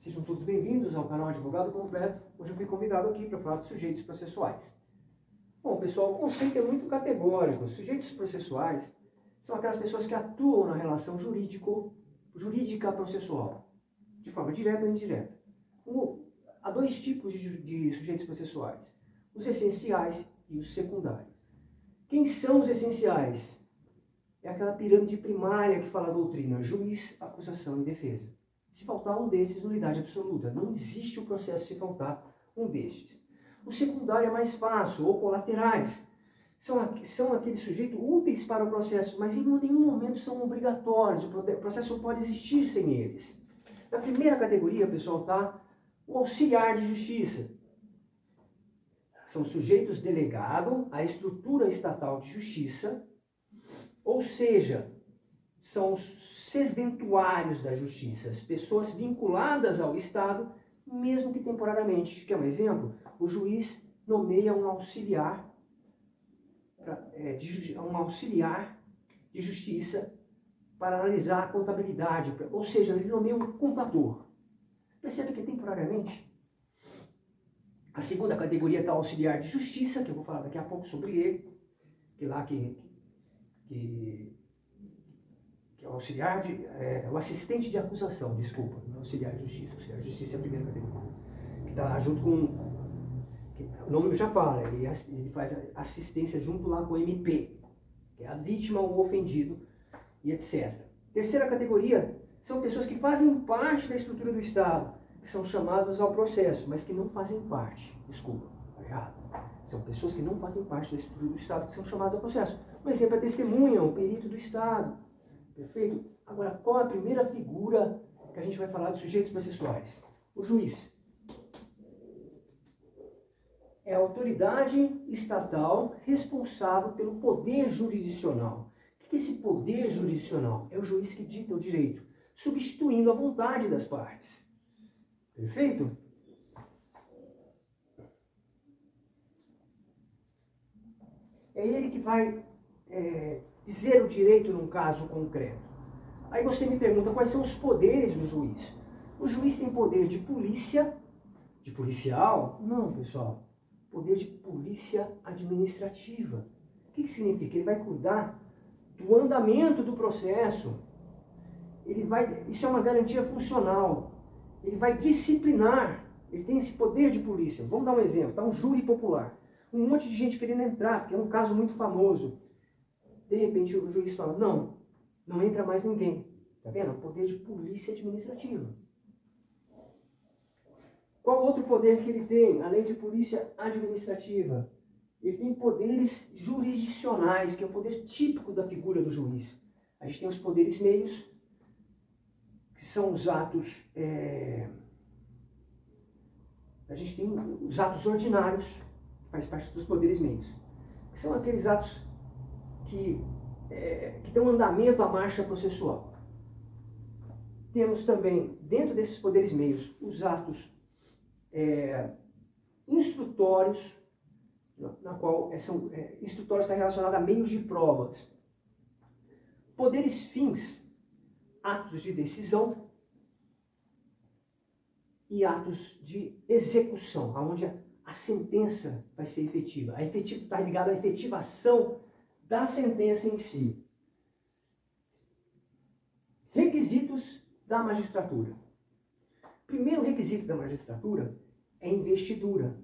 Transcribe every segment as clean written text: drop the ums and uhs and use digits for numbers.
Sejam todos bem-vindos ao canal Advogado Completo. Hoje eu fui convidado aqui para falar de sujeitos processuais. Bom, pessoal, o conceito é muito categórico. Sujeitos processuais são aquelas pessoas que atuam na relação jurídica processual, de forma direta ou indireta. Há dois tipos de sujeitos processuais, os essenciais e os secundários. Quem são os essenciais? É aquela pirâmide primária que fala a doutrina, juiz, acusação e defesa. Se faltar um desses, nulidade absoluta. Não existe o processo se faltar um destes. O secundário é mais fácil, ou colaterais. São aqueles sujeitos úteis para o processo, mas em nenhum momento são obrigatórios. O processo pode existir sem eles. Na primeira categoria, pessoal, está o auxiliar de justiça. São sujeitos delegados à estrutura estatal de justiça, ou seja, são os serventuários da justiça, as pessoas vinculadas ao Estado, mesmo que temporariamente. Quer um exemplo? O juiz nomeia um auxiliar de justiça para analisar a contabilidade, ou seja, ele nomeia um contador. Percebe que temporariamente? A segunda categoria está o auxiliar de justiça, que eu vou falar daqui a pouco sobre ele, que é o auxiliar o assistente de acusação, desculpa, não é auxiliar de justiça. Auxiliar de justiça é a primeira categoria, que está junto com, o nome já fala, ele faz assistência junto lá com o MP, que é a vítima ou o ofendido, e etc. Terceira categoria são pessoas que fazem parte da estrutura do Estado, que são chamados ao processo, mas que não fazem parte, desculpa, está errado. São pessoas que não fazem parte da estrutura do Estado, que são chamadas ao processo. Um exemplo é a testemunha, o perito do Estado. Perfeito? Agora, qual é a primeira figura que a gente vai falar dos sujeitos processuais? O juiz. É a autoridade estatal responsável pelo poder jurisdicional. O que é esse poder jurisdicional? É o juiz que dita o direito, substituindo a vontade das partes. Perfeito? É ele que vai dizer o direito num caso concreto. Aí você me pergunta quais são os poderes do juiz. O juiz tem poder de polícia, de policial? Não, pessoal. Poder de polícia administrativa. O que significa? Ele vai cuidar do andamento do processo. Isso é uma garantia funcional. Ele vai disciplinar. Ele tem esse poder de polícia. Vamos dar um exemplo. Está um júri popular. Um monte de gente querendo entrar, porque é um caso muito famoso. De repente o juiz fala, não entra mais ninguém. Está vendo? O poder de polícia administrativa. Qual outro poder que ele tem, além de polícia administrativa? Ele tem poderes jurisdicionais, que é o poder típico da figura do juiz. A gente tem os poderes meios, que são os atos... A gente tem os atos ordinários, que faz parte dos poderes meios. Que são aqueles atos que dão andamento à marcha processual. Temos também, dentro desses poderes meios, os atos instrutórios, na qual instrutórios está relacionado a meios de provas. Poderes fins, atos de decisão e atos de execução, onde a sentença vai ser efetiva. Está ligado à efetivação da sentença em si. Requisitos da magistratura. Primeiro requisito da magistratura é investidura.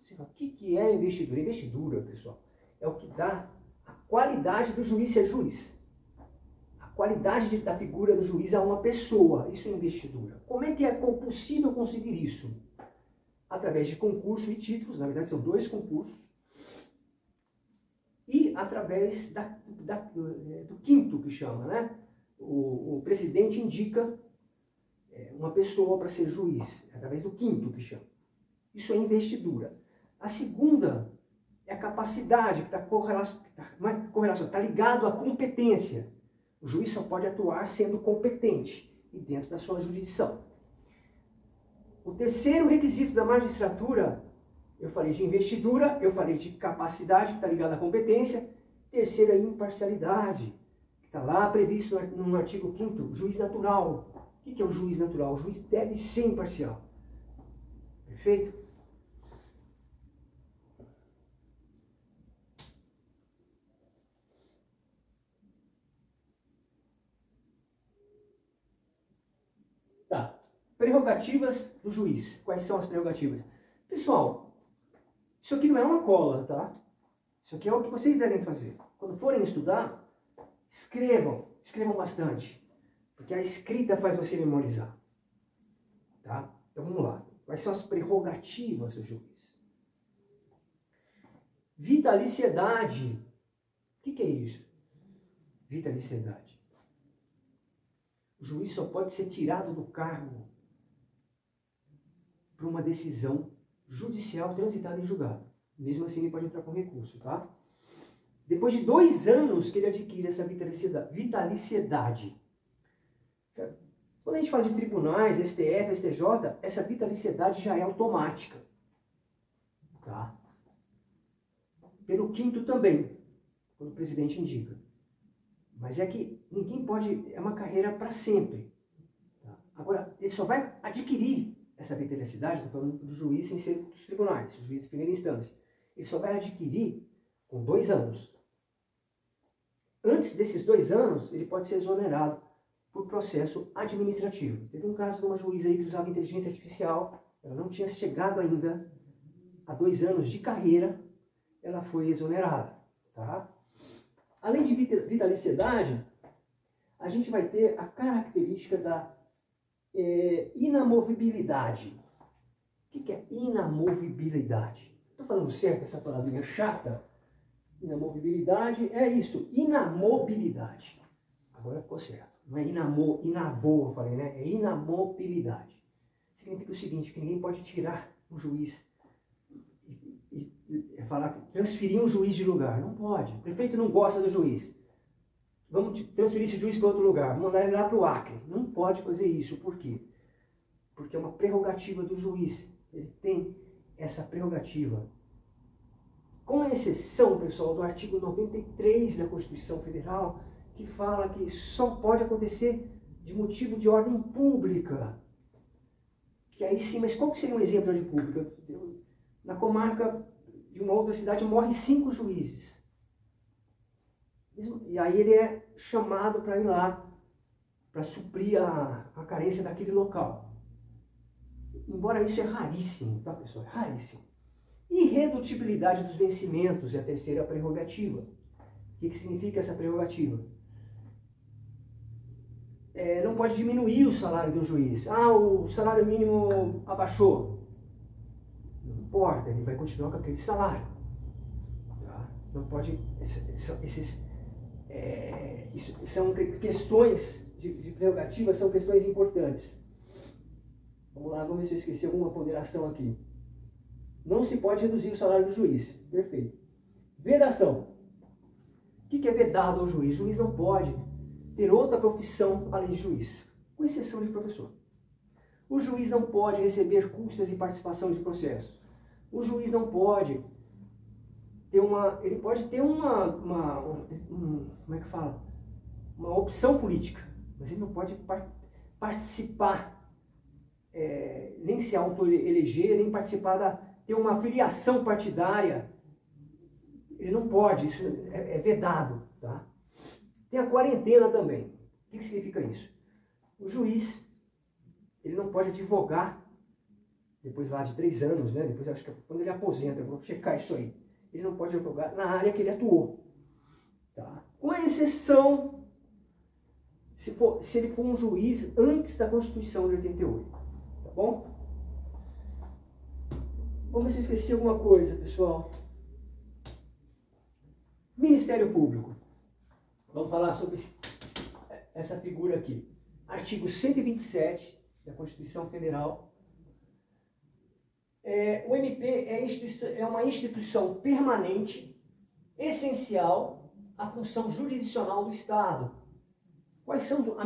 Você fala, o que é investidura? Investidura, pessoal, é o que dá a qualidade do juiz ser juiz. A qualidade da figura do juiz a uma pessoa. Isso é investidura. Como é que é possível conseguir isso? Através de concurso e títulos, na verdade são dois concursos, e através do quinto, que chama, né? O presidente indica uma pessoa para ser juiz, através do quinto, que chama. Isso é investidura. A segunda é a capacidade, que está ligado à competência. O juiz só pode atuar sendo competente e dentro da sua jurisdição. O terceiro requisito da magistratura, eu falei de investidura, eu falei de capacidade, que está ligada à competência. Terceira, imparcialidade, que está lá previsto no artigo 5º, juiz natural, O que é o juiz natural? O juiz deve ser imparcial. Perfeito? Tá. Prerrogativas do juiz. Quais são as prerrogativas? Pessoal, isso aqui não é uma cola, tá? Isso aqui é o que vocês devem fazer. Quando forem estudar, escrevam bastante. Porque a escrita faz você memorizar. Tá? Então vamos lá. Quais são as prerrogativas do juiz? Vitaliciedade. O que é isso? Vitaliciedade. O juiz só pode ser tirado do cargo por uma decisão judicial transitada em julgado. Mesmo assim, ele pode entrar com recurso, tá? Depois de 2 anos que ele adquire essa vitaliciedade. Quando a gente fala de tribunais, STF, STJ, essa vitaliciedade já é automática. Tá? Pelo 5º também, quando o presidente indica. Mas é que ninguém pode, é uma carreira para sempre. Tá? Agora, ele só vai adquirir essa vitaliciedade, estou falando do juiz sem ser dos tribunais, o juiz de primeira instância. Ele só vai adquirir com 2 anos. Antes desses 2 anos, ele pode ser exonerado por processo administrativo. Teve um caso de uma juíza aí que usava inteligência artificial, ela não tinha chegado ainda a 2 anos de carreira, ela foi exonerada. Tá? Além de vitaliciedade, a gente vai ter a característica da inamovibilidade. O que é inamovibilidade? Estou falando certo essa palavrinha chata? Inamovibilidade é isso, inamobilidade. Agora ficou certo. Não é inavô, eu falei, né? É inamobilidade. Significa o seguinte, que ninguém pode tirar um juiz e transferir um juiz de lugar. Não pode. O prefeito não gosta do juiz. Vamos transferir esse juiz para outro lugar. Vamos mandar ele lá para o Acre. Não pode fazer isso. Por quê? Porque é uma prerrogativa do juiz. Ele tem essa prerrogativa. Com exceção, pessoal, do artigo 93 da Constituição Federal, que fala que só pode acontecer de motivo de ordem pública. Que aí sim, mas qual que seria um exemplo de ordem pública? Na comarca de uma outra cidade morrem 5 juízes. E aí ele é chamado para ir lá, para suprir a carência daquele local. Embora isso é raríssimo, tá, pessoal? É raríssimo. Irredutibilidade dos vencimentos é a terceira prerrogativa. O que significa essa prerrogativa? Não pode diminuir o salário do juiz. O salário mínimo abaixou. Não importa, ele vai continuar com aquele salário. Tá? Não pode... são questões de prerrogativa, são questões importantes. Vamos lá, vamos ver se eu esqueci alguma ponderação aqui. Não se pode reduzir o salário do juiz. Perfeito. Vedação. O que é vedado ao juiz? O juiz não pode ter outra profissão além de juiz, com exceção de professor. O juiz não pode receber custas e participação de processo. O juiz não pode ter ele pode ter como é que fala? Uma opção política, mas ele não pode participar, nem se auto-eleger, nem participar ter uma filiação partidária. Ele não pode, isso é vedado. Tá? Tem a quarentena também. O que significa isso? O juiz, ele não pode advogar depois lá de 3 anos, né? Depois acho que quando ele aposenta, eu vou checar isso aí. Ele não pode advogar na área que ele atuou. Tá? Com exceção, se ele for um juiz antes da Constituição de 88. Tá bom? Vamos ver se eu esqueci alguma coisa, pessoal. Ministério Público. Vamos falar sobre essa figura aqui. Artigo 127 da Constituição Federal. O MP é uma instituição permanente, essencial à função jurisdicional do Estado. Quais são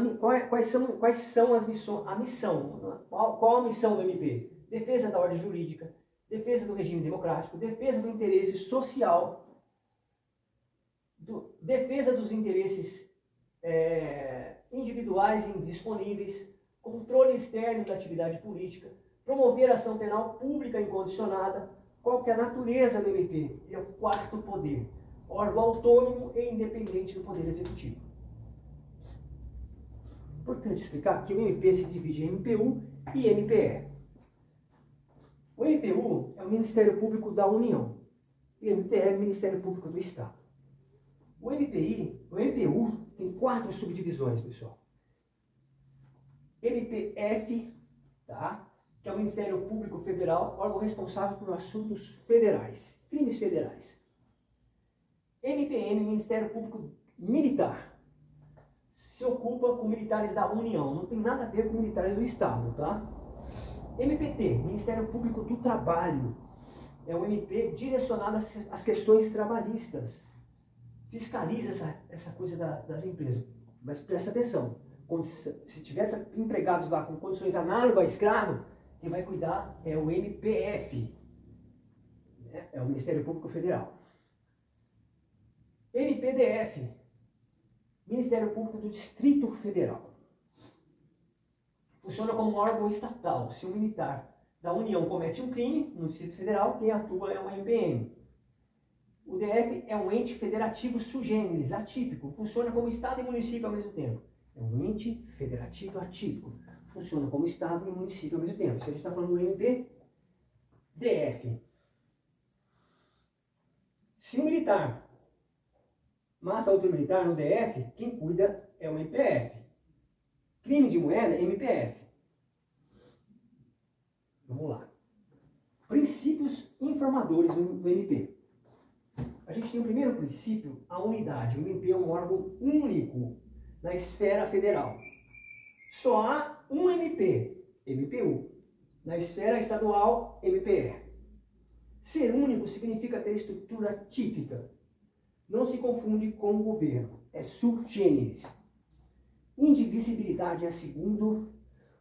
as missões? A missão. Qual a missão do MP? Defesa da ordem jurídica, defesa do regime democrático, defesa do interesse social, defesa dos interesses individuais e indisponíveis, controle externo da atividade política, promover ação penal pública incondicionada. Qual que é a natureza do MP? Ele é o quarto poder, órgão autônomo e independente do Poder Executivo. Importante explicar que o MP se divide em MPU e MPE. O MPU é o Ministério Público da União e o MPE é o Ministério Público do Estado. O MPU tem 4 subdivisões, pessoal. MPF, tá? Que é o Ministério Público Federal, órgão responsável por assuntos federais, crimes federais. MPM, Ministério Público Militar, se ocupa com militares da União, não tem nada a ver com militares do Estado, tá? MPT, Ministério Público do Trabalho, é um MP direcionado às questões trabalhistas, fiscaliza essa coisa das empresas, mas presta atenção, se tiver empregados lá com condições análogas a escravo, quem vai cuidar é o MPF, né? É o Ministério Público Federal. MPDF, Ministério Público do Distrito Federal. Funciona como um órgão estatal. Se um militar da União comete um crime no Distrito Federal, quem atua é o MPM. O DF é um ente federativo sui generis, atípico. Funciona como Estado e município ao mesmo tempo. É um ente federativo atípico. Funciona como Estado e município ao mesmo tempo. Se a gente está falando do MPDF. Se um militar mata outro militar no DF, quem cuida é o MPF. Crime de moeda, MPF. Vamos lá. Princípios informadores do MP. A gente tem o primeiro princípio, a unidade. O MP é um órgão único na esfera federal. Só há um MP, MPU. Na esfera estadual, MPE. Ser único significa ter estrutura típica. Não se confunde com o governo. É sui generis. Indivisibilidade é o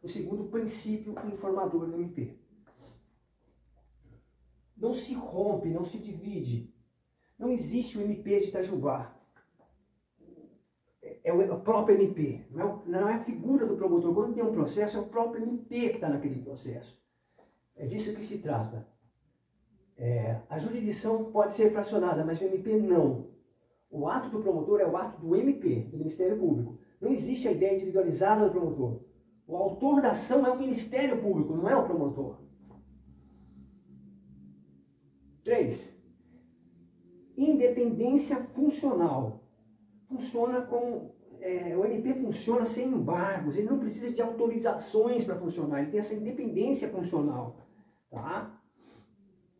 segundo princípio informador do MP. Não se rompe, não se divide. Não existe o MP de Itajubá. É o próprio MP. Não é a figura do promotor. Quando tem um processo, é o próprio MP que está naquele processo. É disso que se trata. A jurisdição pode ser fracionada, mas o MP não. O ato do promotor é o ato do MP, do Ministério Público. Não existe a ideia individualizada do promotor. O autor da ação é o Ministério Público, não é o promotor. 3. Independência funcional. Funciona como... o MP funciona sem embargos, ele não precisa de autorizações para funcionar, ele tem essa independência funcional. Tá?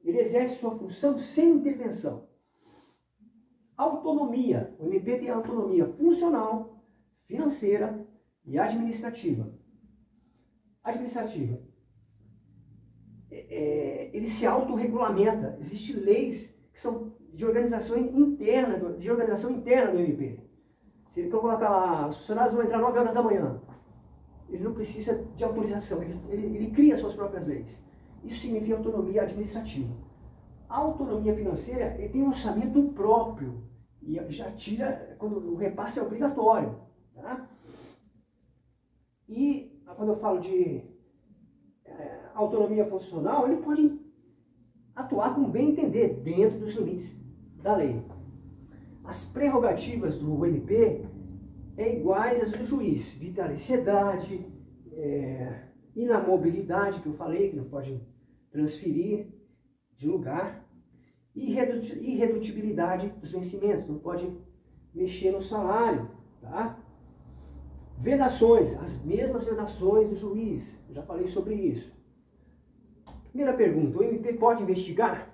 Ele exerce sua função sem intervenção. Autonomia. O MP tem autonomia funcional, financeira e administrativa. Administrativa. Ele se autorregulamenta. Existem leis que são de organização interna do MP. Se ele colocar lá, os funcionários vão entrar 9 horas da manhã, ele não precisa de autorização, ele cria suas próprias leis. Isso significa autonomia administrativa. A autonomia financeira, ele tem um orçamento próprio e já tira quando o repasse é obrigatório. Tá? E quando eu falo de autonomia funcional, ele pode atuar como bem entender, dentro dos limites da lei. As prerrogativas do MP iguais às do juiz. Vitaliciedade, inamobilidade, que eu falei, que não pode transferir de lugar, e irredutibilidade dos vencimentos, não pode mexer no salário. Tá? Vedações, as mesmas vedações do juiz, eu já falei sobre isso. Primeira pergunta, o MP pode investigar?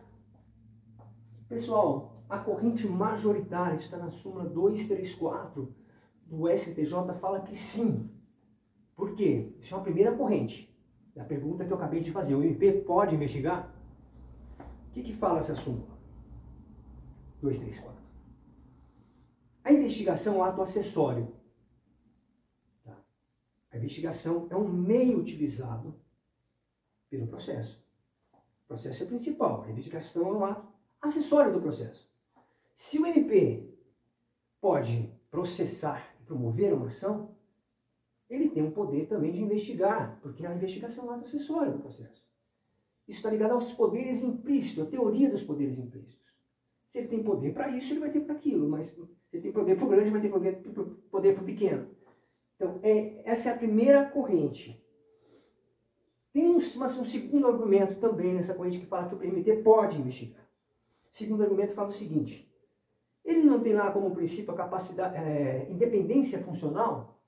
Pessoal, a corrente majoritária, isso está na súmula 234 do STJ, fala que sim. Por quê? Isso é uma primeira corrente. É a pergunta que eu acabei de fazer. O MP pode investigar? O que fala essa súmula? 234. A investigação é um ato acessório. Tá? A investigação é um meio utilizado pelo processo. O processo é o principal. A investigação é um ato acessório do processo. Se o MP pode processar e promover uma ação, ele tem o poder também de investigar, porque a investigação é um ato acessório do processo. Isso está ligado aos poderes implícitos, à teoria dos poderes implícitos. Se ele tem poder para isso, ele vai ter para aquilo, mas se ele tem poder para o grande, vai ter poder para o pequeno. Então, essa é a primeira corrente. Tem um segundo argumento também nessa corrente que fala que o PMT pode investigar. O segundo argumento fala o seguinte: ele não tem lá como princípio a capacidade, independência funcional.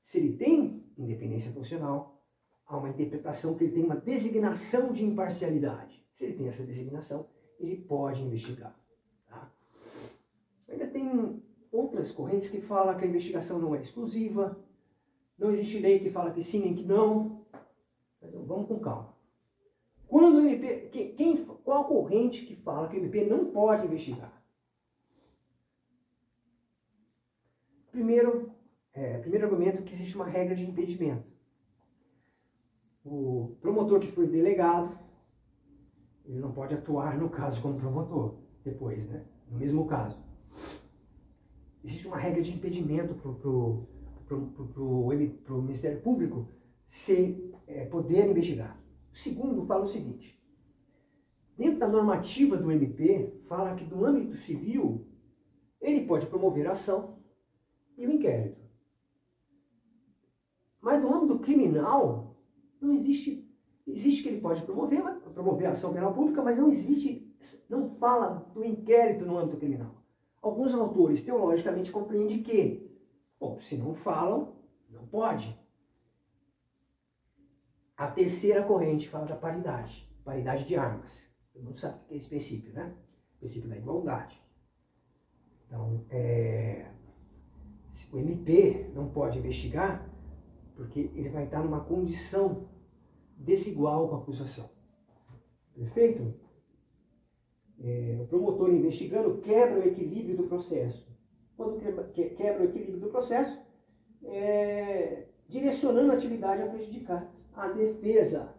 Se ele tem independência funcional, há uma interpretação que ele tem uma designação de imparcialidade. Se ele tem essa designação, ele pode investigar. Tá? Ainda tem outras correntes que falam que a investigação não é exclusiva, não existe lei que fala que sim nem que não. Mas vamos com calma. Quando o MP, qual a corrente que fala que o MP não pode investigar? Primeiro argumento é que existe uma regra de impedimento. O promotor que foi delegado, ele não pode atuar no caso como promotor, depois, né? No mesmo caso. Existe uma regra de impedimento para o Ministério Público poder investigar. O segundo fala o seguinte: dentro da normativa do MP, fala que no âmbito civil, ele pode promover a ação e o inquérito. Mas no âmbito criminal, não existe que ele pode promover a ação penal pública, mas não fala do inquérito no âmbito criminal. Alguns autores, teologicamente, compreendem que, bom, se não falam, não pode. A terceira corrente fala da paridade de armas. Todo mundo sabe o que é esse princípio, né? O princípio da igualdade. Então, o MP não pode investigar porque ele vai estar numa condição desigual com a acusação. Perfeito? O promotor investigando quebra o equilíbrio do processo. Quando quebra o equilíbrio do processo, direcionando a atividade a prejudicar a defesa.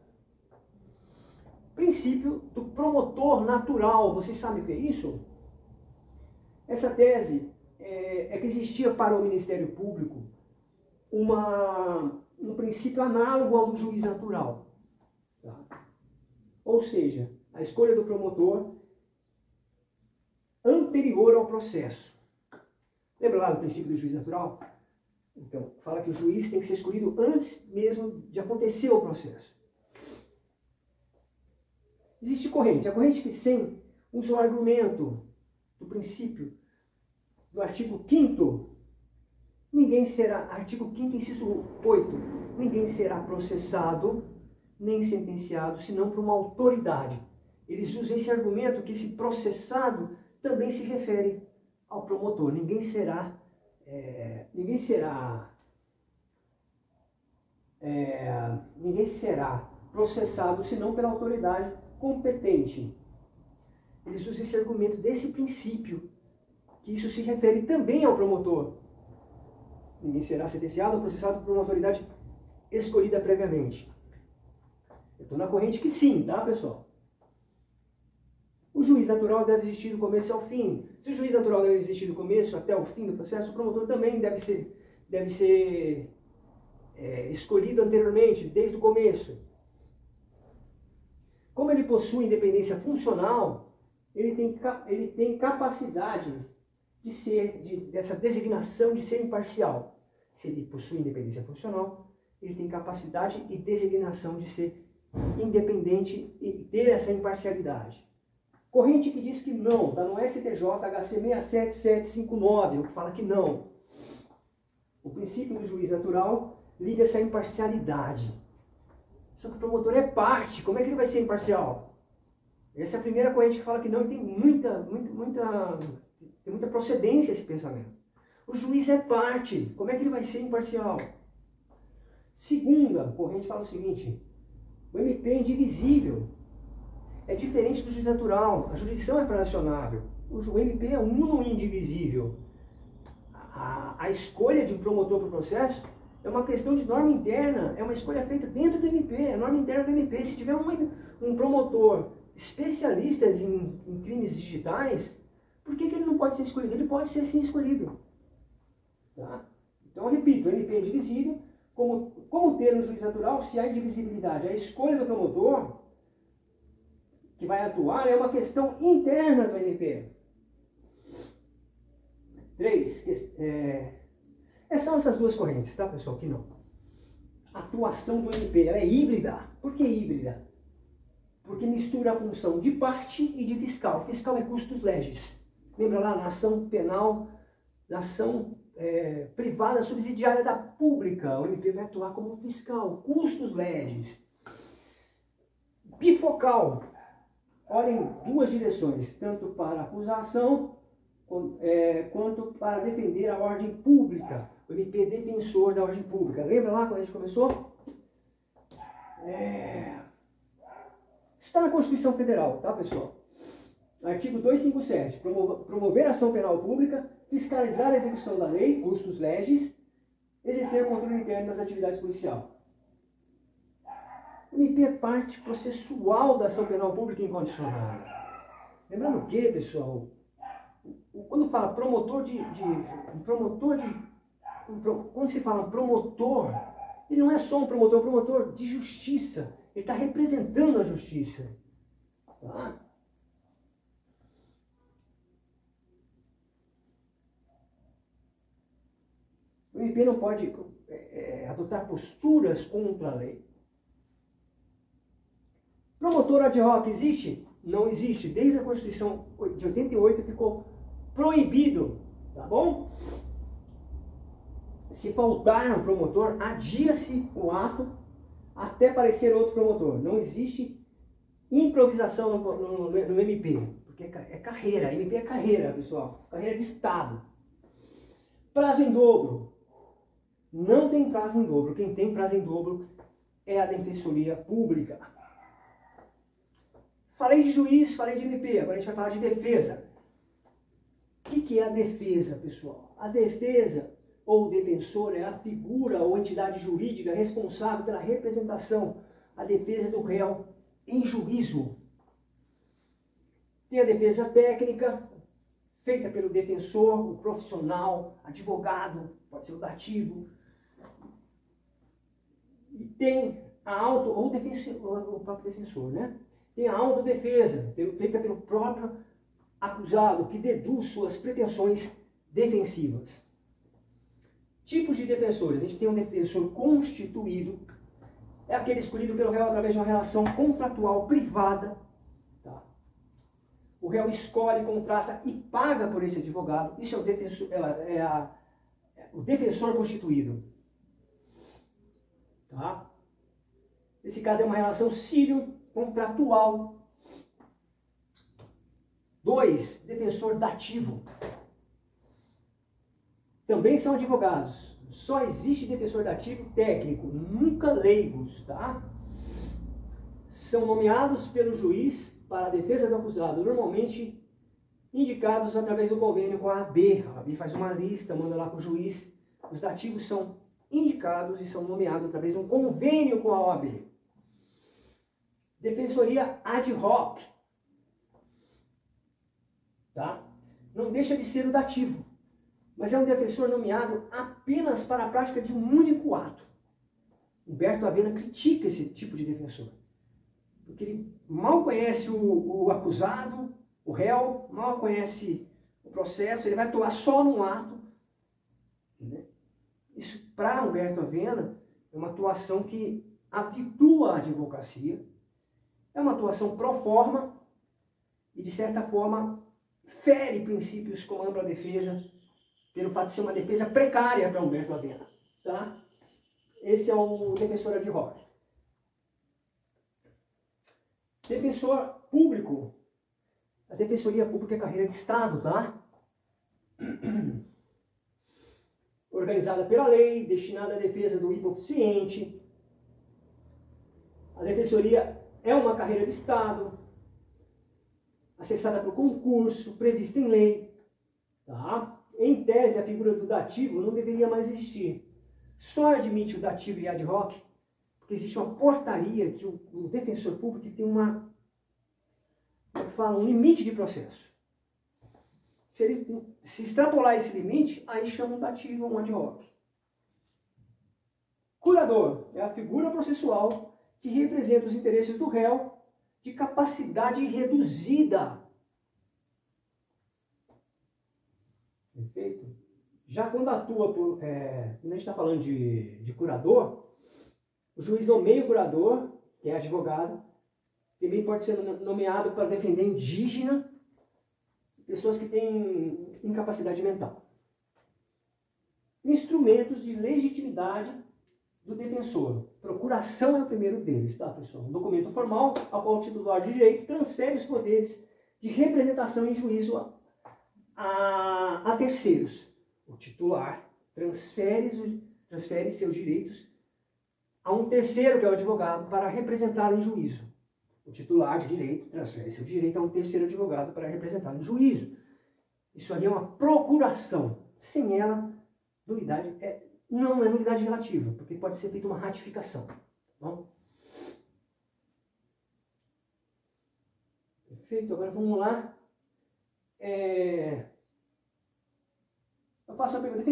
Princípio do promotor natural. Vocês sabem o que é isso? Essa tese é que existia para o Ministério Público um princípio análogo ao do juiz natural. Tá? Ou seja, a escolha do promotor anterior ao processo. Lembra lá do princípio do juiz natural? Então, fala que o juiz tem que ser escolhido antes mesmo de acontecer o processo. Existe corrente. A corrente que sim usa o argumento do princípio do artigo 5º, artigo 5º, inciso 8, ninguém será processado nem sentenciado, senão por uma autoridade. Eles usam esse argumento que esse processado também se refere ao promotor. Ninguém será processado senão pela autoridade competente. Eles usam esse argumento desse princípio, que isso se refere também ao promotor. Ninguém será sentenciado ou processado por uma autoridade escolhida previamente. Eu estou na corrente que sim, tá, pessoal? O juiz natural deve existir do começo ao fim. Se o juiz natural deve existir do começo até o fim do processo, o promotor também deve ser escolhido anteriormente, desde o começo. Como ele possui independência funcional, ele tem capacidade dessa designação de ser imparcial. Se ele possui independência funcional, ele tem capacidade e designação de ser independente e ter essa imparcialidade. Corrente que diz que não, está no STJ HC 67759, o que fala que não. O princípio do juiz natural liga-se à imparcialidade. Só que o promotor é parte, como é que ele vai ser imparcial? Essa é a primeira corrente que fala que não, e tem muita procedência esse pensamento. O juiz é parte, como é que ele vai ser imparcial? Segunda corrente fala o seguinte: o MP é indivisível. É diferente do juiz natural. A jurisdição é fracionável. O MP é uno e indivisível. A escolha de um promotor para o processo é uma questão de norma interna. É uma escolha feita dentro do MP. É a norma interna do MP. Se tiver um promotor especialista em crimes digitais, por que ele não pode ser escolhido? Ele pode ser sim escolhido. Tá? Então, eu repito, o MP é indivisível. Como ter um juiz natural se há indivisibilidade? A escolha do promotor que vai atuar é uma questão interna do MP. 3. São essas duas correntes, tá, pessoal? Que não. A atuação do MP, ela é híbrida. Por que híbrida? Porque mistura a função de parte e de fiscal. Fiscal é custos legis. Lembra lá, na ação penal, na ação privada subsidiária da pública. O MP vai atuar como fiscal, custos legis. Bifocal. Olha em duas direções, tanto para acusação quanto para defender a ordem pública. O MP é defensor da ordem pública. Lembra lá quando a gente começou? Isso está na Constituição Federal, tá, pessoal? Artigo 257. Promover ação penal pública, fiscalizar a execução da lei, custos legis, exercer controle interno das atividades policiais. O MP é parte processual da ação penal pública incondicionada. Lembrando o quê, pessoal? Quando fala quando se fala promotor, ele não é só um promotor de justiça. Ele está representando a justiça. Tá? O MP não pode adotar posturas contra a lei. Promotor ad hoc existe? Não existe. Desde a Constituição de 88 ficou proibido, tá bom? Se faltar um promotor, adia-se o ato até aparecer outro promotor. Não existe improvisação no MP, porque é carreira. MP é carreira, pessoal. Carreira de Estado. Prazo em dobro. Não tem prazo em dobro. Quem tem prazo em dobro é a Defensoria Pública. Falei de juiz, falei de MP, agora a gente vai falar de defesa. O que é a defesa, pessoal? A defesa ou defensor é a figura ou entidade jurídica responsável pela representação, a defesa do réu em juízo. Tem a defesa técnica, feita pelo defensor, o profissional, advogado, pode ser o dativo. E tem a o próprio defensor, né? Tem a autodefesa, feita pelo próprio acusado, que deduz suas pretensões defensivas. Tipos de defensores. A gente tem um defensor constituído, é aquele escolhido pelo réu através de uma relação contratual privada. Tá? O réu escolhe, contrata e paga por esse advogado. Isso é o defensor constituído. Tá? Nesse caso é uma relação civil contratual. 2. Defensor dativo. Também são advogados. Só existe defensor dativo técnico, nunca leigos, tá? São nomeados pelo juiz para a defesa do acusado, normalmente indicados através do convênio com a OAB. A OAB faz uma lista, manda lá para o juiz. Os dativos são indicados e são nomeados através de um convênio com a OAB. Defensoria ad hoc. Tá? Não deixa de ser o dativo, mas é um defensor nomeado apenas para a prática de um único ato. Humberto Avena critica esse tipo de defensor, porque ele mal conhece o acusado, o réu, mal conhece o processo, ele vai atuar só num ato. Né? Isso, para Humberto Avena, é uma atuação que habitua a advocacia, é uma atuação pro forma e, de certa forma, fere princípios como ampla defesa, pelo fato de ser uma defesa precária para Humberto Avena. Tá? Esse é o defensor ad hoc. Defensor público. A defensoria pública é carreira de Estado, tá? Organizada pela lei, destinada à defesa do hipossuficiente. A defensoria é uma carreira de Estado, acessada por concurso, prevista em lei. Tá? Em tese, a figura do dativo não deveria mais existir. Só admite o dativo e ad hoc porque existe uma portaria que o defensor público tem um limite de processo. Se extrapolar esse limite, aí chama um dativo ou um ad hoc. Curador é a figura processual que representa os interesses do réu de capacidade reduzida. Perfeito? Já quando atua quando a gente está falando de curador, o juiz nomeia o curador, que é advogado, também pode ser nomeado para defender indígena, pessoas que têm incapacidade mental. Instrumentos de legitimidade do defensor. Procuração é o primeiro deles, tá, pessoal? Um documento formal ao qual o titular de direito transfere os poderes de representação em juízo a terceiros. O titular transfere seus direitos a um terceiro, que é o advogado, para representá-lo em juízo. O titular de direito transfere seu direito a um terceiro advogado para representá-lo em juízo. Isso aí é uma procuração. Sem ela, nulidade não é nulidade relativa, porque pode ser feita uma ratificação. Tá bom? Perfeito, agora vamos lá. Eu faço a pergunta: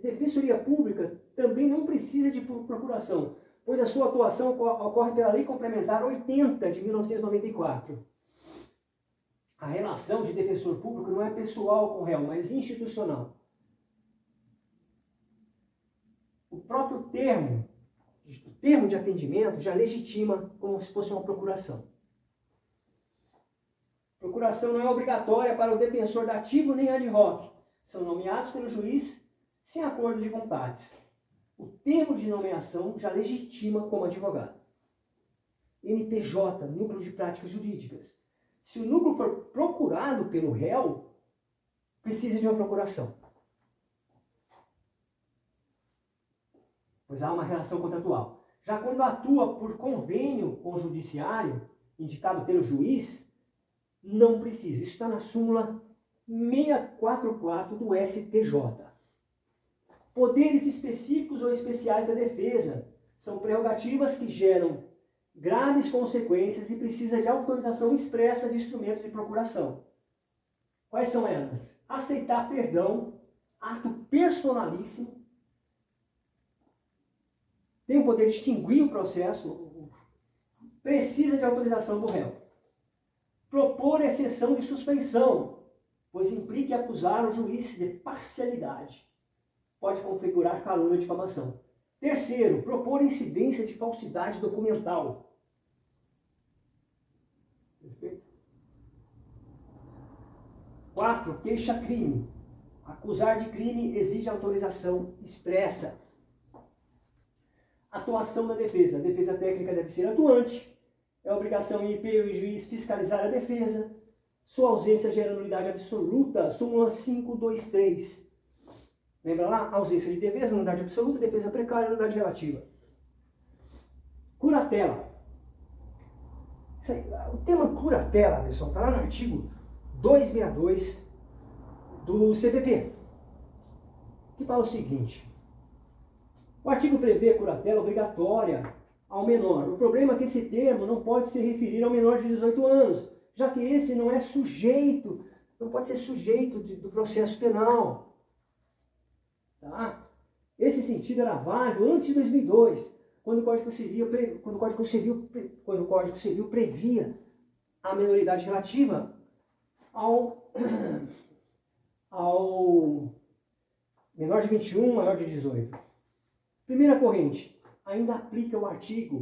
Defensoria Pública também não precisa de procuração, pois a sua atuação ocorre pela Lei Complementar 80 de 1994. A relação de defensor público não é pessoal com o réu, mas institucional. O próprio termo de atendimento já legitima como se fosse uma procuração. Procuração não é obrigatória para o defensor dativo nem ad hoc. São nomeados pelo juiz sem acordo de vontades. O termo de nomeação já legitima como advogado. NPJ, Núcleo de Práticas Jurídicas. Se o núcleo for procurado pelo réu, precisa de uma procuração, pois há uma relação contratual. Já quando atua por convênio com o judiciário, indicado pelo juiz, não precisa. Isso está na súmula 644 do STJ. Poderes específicos ou especiais da defesa são prerrogativas que geram graves consequências e precisa de autorização expressa de instrumentos de procuração. Quais são elas? Aceitar perdão, ato personalíssimo, tem o poder de extinguir o processo, precisa de autorização do réu. Propor exceção de suspensão, pois implica acusar o juiz de parcialidade. Pode configurar calúnia e difamação. Terceiro, propor incidência de falsidade documental. Perfeito? 4, queixa-crime. Acusar de crime exige autorização expressa. Atuação da defesa. A defesa técnica deve ser atuante. É obrigação em IP e juiz fiscalizar a defesa. Sua ausência gera nulidade absoluta. Súmula 523. Lembra lá? Ausência de defesa, nulidade absoluta, defesa precária, nulidade relativa. Curatela. O tema curatela, pessoal, está lá no artigo 262 do CPP, que fala o seguinte: o artigo prevê curatela obrigatória ao menor. O problema é que esse termo não pode se referir ao menor de 18 anos, já que esse não é sujeito, não pode ser sujeito do processo penal. Tá? Esse sentido era válido antes de 2002, quando o Código Civil previa a menoridade relativa ao menor de 21, maior de 18. Primeira corrente, ainda aplica o artigo